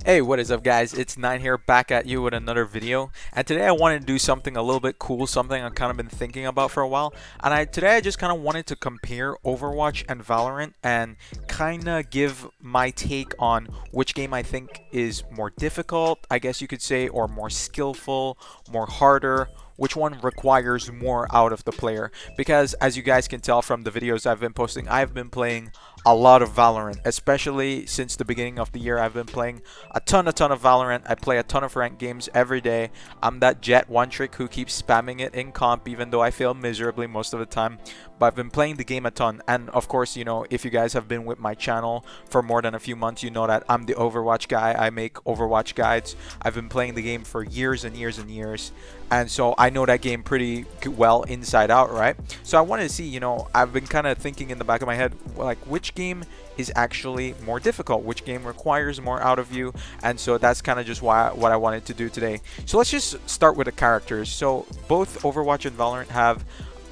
Hey, what is up guys? It's Nine here, back at you with another video. And today I wanted to do something a little bit cool, something I've kind of been thinking about for a while. And today I just kind of wanted to compare Overwatch and Valorant and kind of give my take on which game I think is more difficult, I guess you could say, or more skillful, more harder, which one requires more out of the player. Because as you guys can tell from the videos I've been posting, I've been playing a lot of Valorant, especially since the beginning of the year. I've been playing a ton of Valorant. I play a ton of ranked games every day. I'm that Jet one trick who keeps spamming it in comp, even though I fail miserably most of the time. But I've been playing the game a ton. And of course, you know, if you guys have been with my channel for more than a few months, you know that I'm the Overwatch guy. I make Overwatch guides. I've been playing the game for years and years and years. And so I know that game pretty well inside out, right? So I wanted to see, you know, I've been kind of thinking in the back of my head, like, which game is actually more difficult, which game requires more out of you. And so that's kind of just what I wanted to do today. So let's just start with the characters. So both Overwatch and Valorant have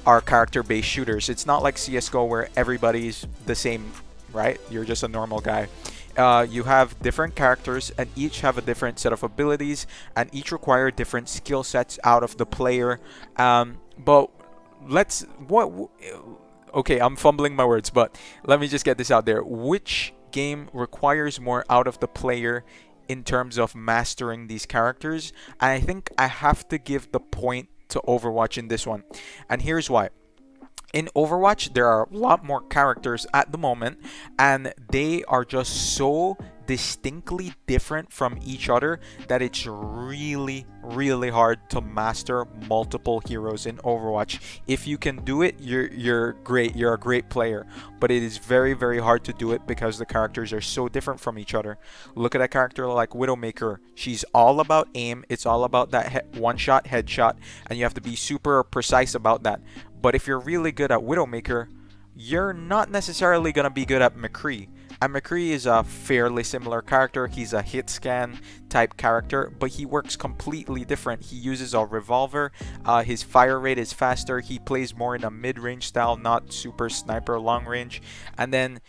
our character-based shooters. It's not like CSGO where everybody's the same, right? You're just a normal guy. You have different characters and each have a different set of abilities and each require different skill sets out of the player. But let's what okay, I'm fumbling my words, but let me just get this out there. Which game requires more out of the player in terms of mastering these characters? And I think I have to give the point to Overwatch in this one. And here's why. In Overwatch, there are a lot more characters at the moment, and they are just so distinctly different from each other that it's really hard to master multiple heroes in Overwatch. If you can do it, you're great. You're a great player, but it is very hard to do it because the characters are so different from each other. Look at a character like Widowmaker. She's all about aim. It's all about that one-shot headshot, and you have to be super precise about that. But if you're really good at Widowmaker, you're not necessarily going to be good at McCree. And McCree is a fairly similar character. He's a hit scan type character, but he works completely different. He uses a revolver. His fire rate is faster. He plays more in a mid-range style, not super sniper long range. And then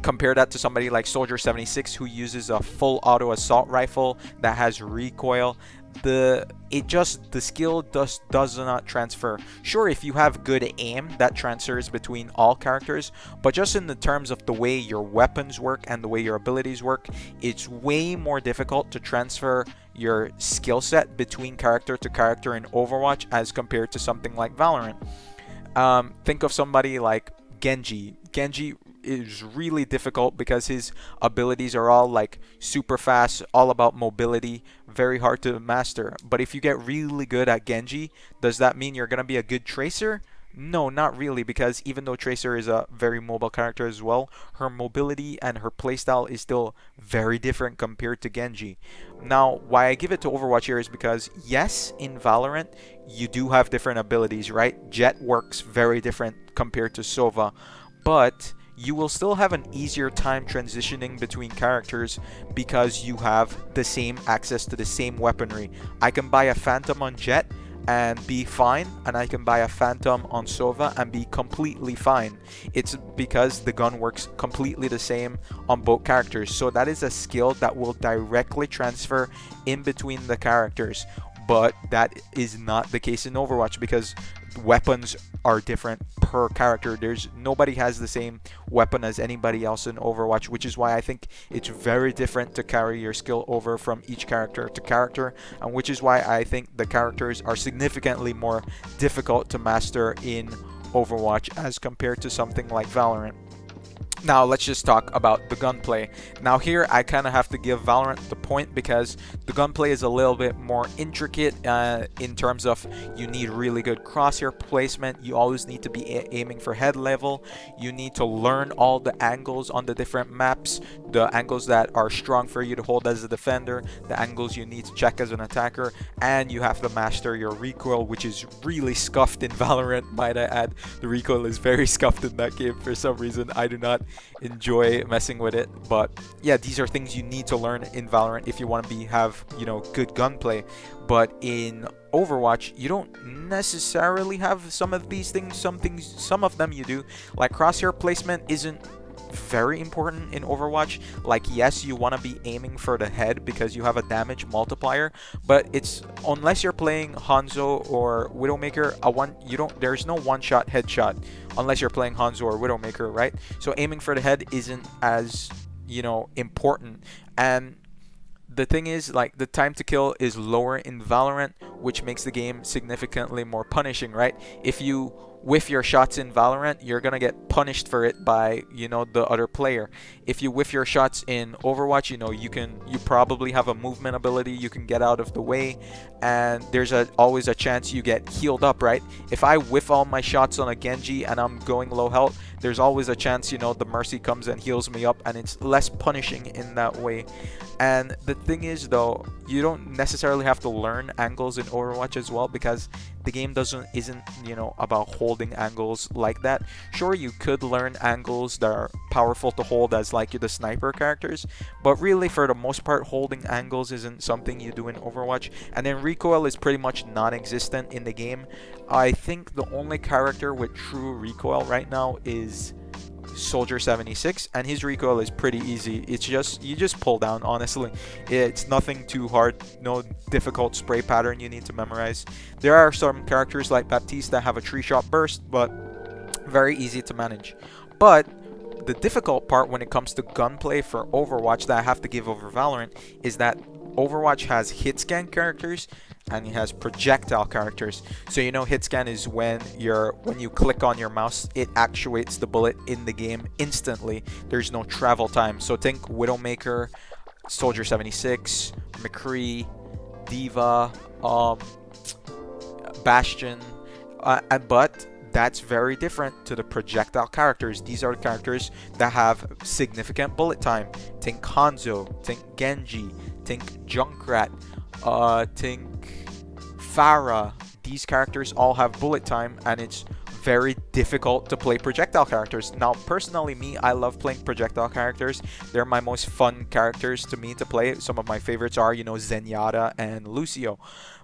compare that to somebody like Soldier 76 who uses a full auto assault rifle that has recoil. The skill does not transfer. Sure, if you have good aim, that transfers between all characters, but just in the terms of the way your weapons work and the way your abilities work, it's way more difficult to transfer your skill set between character to character in Overwatch as compared to something like Valorant. Think of somebody like Genji. Genji is really difficult because his abilities are all like super fast, all about mobility, very hard to master. But if you get really good at Genji, does that mean you're gonna be a good Tracer? No, not really, because even though Tracer is a very mobile character as well, her mobility and her playstyle is still very different compared to Genji. Now, why I give it to Overwatch here is because, yes, in Valorant, you do have different abilities, right? Jet works very different compared to Sova, but you will still have an easier time transitioning between characters because you have the same access to the same weaponry. I can buy a Phantom on Jet and be fine, and I can buy a Phantom on Sova and be completely fine. It's because the gun works completely the same on both characters. So that is a skill that will directly transfer in between the characters. But that is not the case in Overwatch because weapons are different per character. Nobody has the same weapon as anybody else in Overwatch, which is why I think it's very different to carry your skill over from each character to character, and which is why I think the characters are significantly more difficult to master in Overwatch as compared to something like Valorant. Now let's just talk about the gunplay. Now here I kind of have to give Valorant the point because the gunplay is a little bit more intricate in terms of you need really good crosshair placement. You always need to be aiming for head level. You need to learn all the angles on the different maps, the angles that are strong for you to hold as a defender, the angles you need to check as an attacker, and you have to master your recoil, which is really scuffed in Valorant, might I add. The recoil is very scuffed in that game for some reason. I do not enjoy messing with it, but yeah, these are things you need to learn in Valorant if you want to have, you know, good gunplay. But in Overwatch, you don't necessarily have some of these things. Some of them you do, like crosshair placement isn't very important in Overwatch. Like, yes, you want to be aiming for the head because you have a damage multiplier, but it's unless you're playing Hanzo or Widowmaker, there's no one-shot headshot unless you're playing Hanzo or Widowmaker, right? So aiming for the head isn't as, important. And the thing is, like, the time to kill is lower in Valorant, which makes the game significantly more punishing, right? If you whiff your shots in Valorant, you're gonna get punished for it by, the other player. If you whiff your shots in Overwatch, you probably have a movement ability, you can get out of the way, and there's always a chance you get healed up, right? If I whiff all my shots on a Genji and I'm going low health, there's always a chance, the Mercy comes and heals me up, and it's less punishing in that way. And the thing is, though, you don't necessarily have to learn angles in Overwatch as well, because the game isn't about holding angles like that. Sure, you could learn angles that are powerful to hold as like the sniper characters, but really for the most part, holding angles isn't something you do in Overwatch. And then recoil is pretty much non-existent in the game. I think the only character with true recoil right now is Soldier 76, and his recoil is pretty easy. It's just, you just pull down, honestly. It's nothing too hard, no difficult spray pattern you need to memorize. There are some characters like Baptiste that have a 3-shot burst, but very easy to manage. But the difficult part when it comes to gunplay for Overwatch that I have to give over Valorant is that Overwatch has hit scan characters and it has projectile characters. So hit scan is when you click on your mouse, it actuates the bullet in the game instantly. There's no travel time. So think Widowmaker, Soldier 76, McCree, Diva, Bastion, but that's very different to the projectile characters. These are the characters that have significant bullet time. Think Hanzo, think Genji, think Junkrat, think Pharah. These characters all have bullet time, and it's very difficult to play projectile characters. Now, personally, I love playing projectile characters. They're my most fun characters to me to play. Some of my favorites are, Zenyatta and Lucio.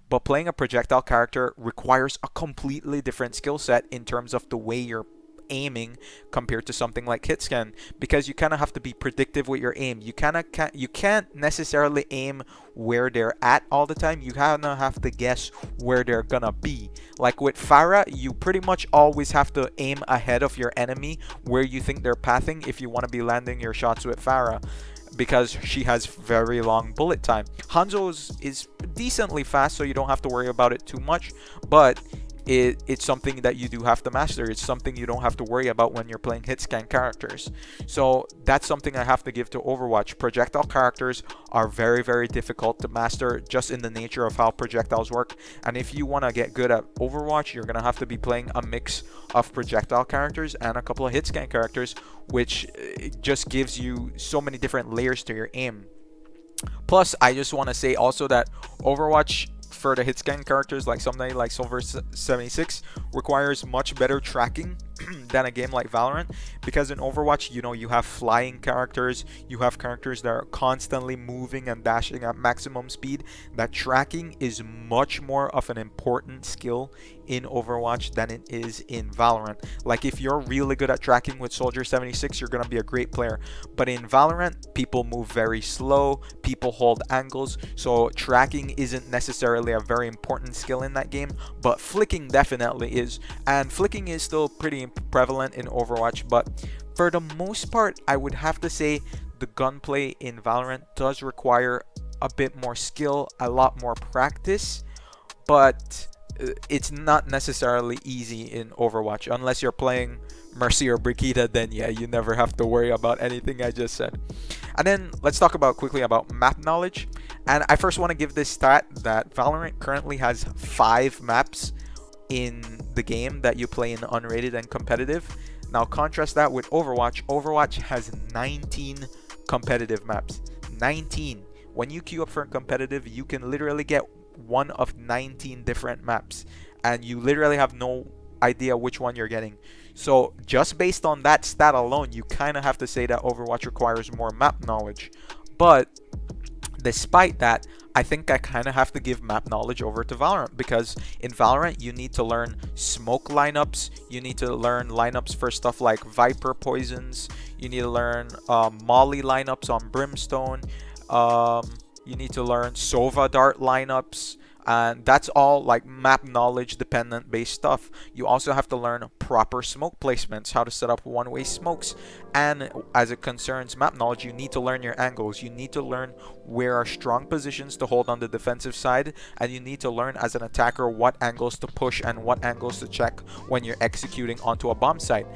But playing a projectile character requires a completely different skill set in terms of the way you're aiming compared to something like hit scan, because you kind of have to be predictive with your aim. You can't necessarily aim where they're at all the time. You kind of have to guess where they're gonna be. Like with Pharah, you pretty much always have to aim ahead of your enemy where you think they're pathing if you want to be landing your shots with Pharah, because she has very long bullet time. Hanzo is decently fast, so you don't have to worry about it too much, but it's something that you do have to master. It's something you don't have to worry about when you're playing hit scan characters. So that's something I have to give to Overwatch. Projectile characters are very, very difficult to master just in the nature of how projectiles work. And if you want to get good at Overwatch, you're going to have to be playing a mix of projectile characters and a couple of hit scan characters, which just gives you so many different layers to your aim. Plus, I just want to say also that Overwatch, for the hit scan characters, like something like Silver 76, requires much better tracking than a game like Valorant, because in Overwatch, you have flying characters, you have characters that are constantly moving and dashing at maximum speed. That tracking is much more of an important skill in Overwatch than it is in Valorant. Like, if you're really good at tracking with Soldier 76, you're gonna be a great player. But in Valorant, people move very slow, people hold angles, so tracking isn't necessarily a very important skill in that game, but flicking definitely is. And flicking is still pretty prevalent in Overwatch, but for the most part, I would have to say the gunplay in Valorant does require a bit more skill, a lot more practice, but it's not necessarily easy in Overwatch. Unless you're playing Mercy or Brigitte, then yeah, you never have to worry about anything I just said. And then let's talk quickly about map knowledge. And I first want to give this stat that Valorant currently has 5 maps in the game that you play in unrated and competitive. Now contrast that with Overwatch. Overwatch has 19 competitive maps. 19. When you queue up for competitive, you can literally get one of 19 different maps, and you literally have no idea which one you're getting. So just based on that stat alone, you kind of have to say that Overwatch requires more map knowledge. But despite that, I think I kind of have to give map knowledge over to Valorant, because in Valorant you need to learn smoke lineups, you need to learn lineups for stuff like Viper poisons, you need to learn Molly lineups on Brimstone, you need to learn Sova dart lineups, and that's all like map knowledge dependent based stuff. You also have to learn proper smoke placements, how to set up one-way smokes, and as it concerns map knowledge, you need to learn your angles. You need to learn where are strong positions to hold on the defensive side, and you need to learn as an attacker what angles to push and what angles to check when you're executing onto a bomb site.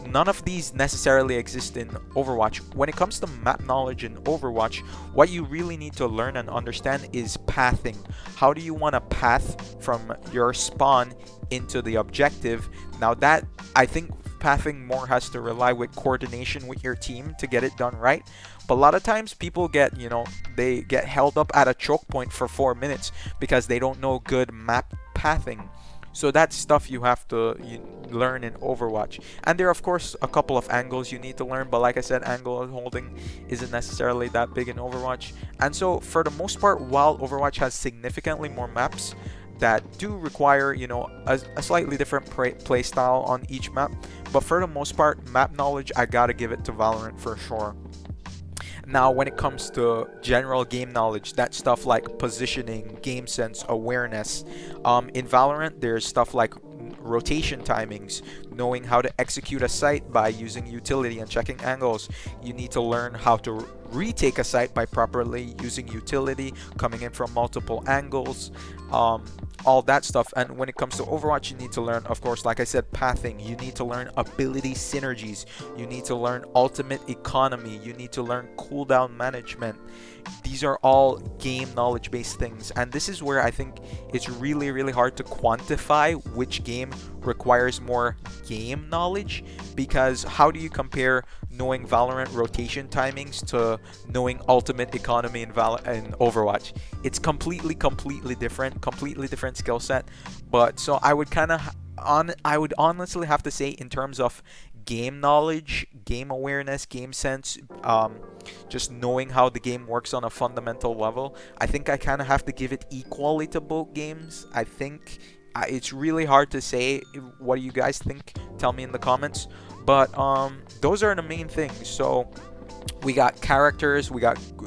None of these necessarily exist in Overwatch. When it comes to map knowledge in Overwatch, what you really need to learn and understand is pathing. How do you want to path from your spawn into the objective? Now that, I think pathing more has to rely with coordination with your team to get it done right. But a lot of times people get, they get held up at a choke point for 4 minutes because they don't know good map pathing. So that's stuff you have to learn in Overwatch. And there are, of course, a couple of angles you need to learn, but like I said, angle holding isn't necessarily that big in Overwatch. And so for the most part, while Overwatch has significantly more maps that do require, a slightly different play style on each map, but for the most part, map knowledge, I gotta give it to Valorant for sure. Now, when it comes to general game knowledge, that's stuff like positioning, game sense, awareness. In Valorant, there's stuff like rotation timings, knowing how to execute a site by using utility and checking angles. You need to learn how to retake a site by properly using utility, coming in from multiple angles, all that stuff. And when it comes to Overwatch, you need to learn, of course, like I said, pathing. You need to learn ability synergies. You need to learn ultimate economy. You need to learn cooldown management. These are all game knowledge based things, and this is where I think it's really, really hard to quantify which game requires more game knowledge, because how do you compare knowing Valorant rotation timings to knowing ultimate economy in Overwatch? It's completely different skill set. But so I would I would honestly have to say, in terms of game knowledge, game awareness, game sense, just knowing how the game works on a fundamental level, I think I kind of have to give it equally to both games. I think it's really hard to say. What do you guys think? Tell me in the comments. But those are the main things. So we got characters, we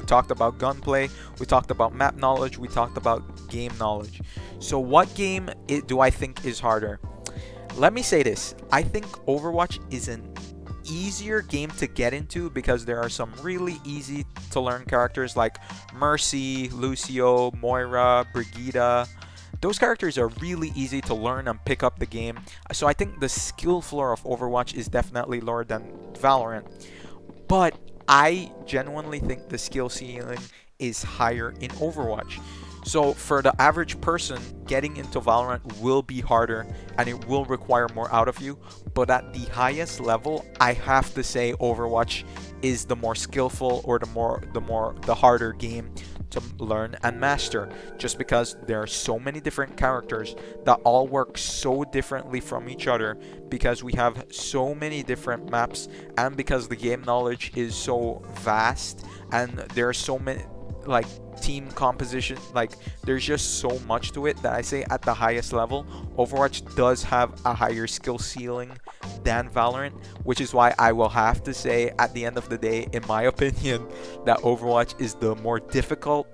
talked about gunplay, we talked about map knowledge, we talked about game knowledge. So what game do I think is harder? Let me say this. I think Overwatch is an easier game to get into because there are some really easy to learn characters like Mercy, Lucio, Moira, Brigida. Those characters are really easy to learn and pick up the game. So I think the skill floor of Overwatch is definitely lower than Valorant. But I genuinely think the skill ceiling is higher in Overwatch. So for the average person, getting into Valorant will be harder and it will require more out of you. But at the highest level, I have to say Overwatch is the more skillful, or the harder game to learn and master, just because there are so many different characters that all work so differently from each other, because we have so many different maps, and because the game knowledge is so vast, and there are so many like team composition, like there's just so much to it that I say at the highest level Overwatch does have a higher skill ceiling than Valorant, which is why I will have to say at the end of the day, in my opinion, that Overwatch is the more difficult,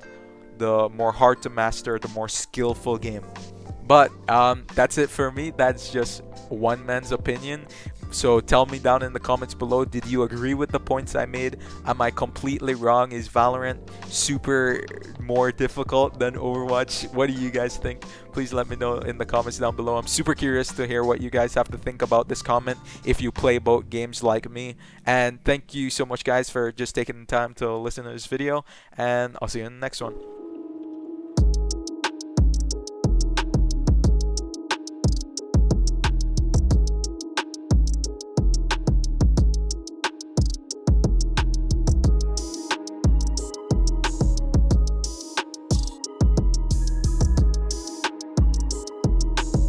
the more hard to master, the more skillful game. But that's it for me. That's just one man's opinion. So tell me down in the comments below, did you agree with the points I made? Am I completely wrong? Is Valorant super more difficult than Overwatch? What do you guys think? Please let me know in the comments down below. I'm super curious to hear what you guys have to think about this comment if you play both games like me. And thank you so much guys for just taking the time to listen to this video, and I'll see you in the next one.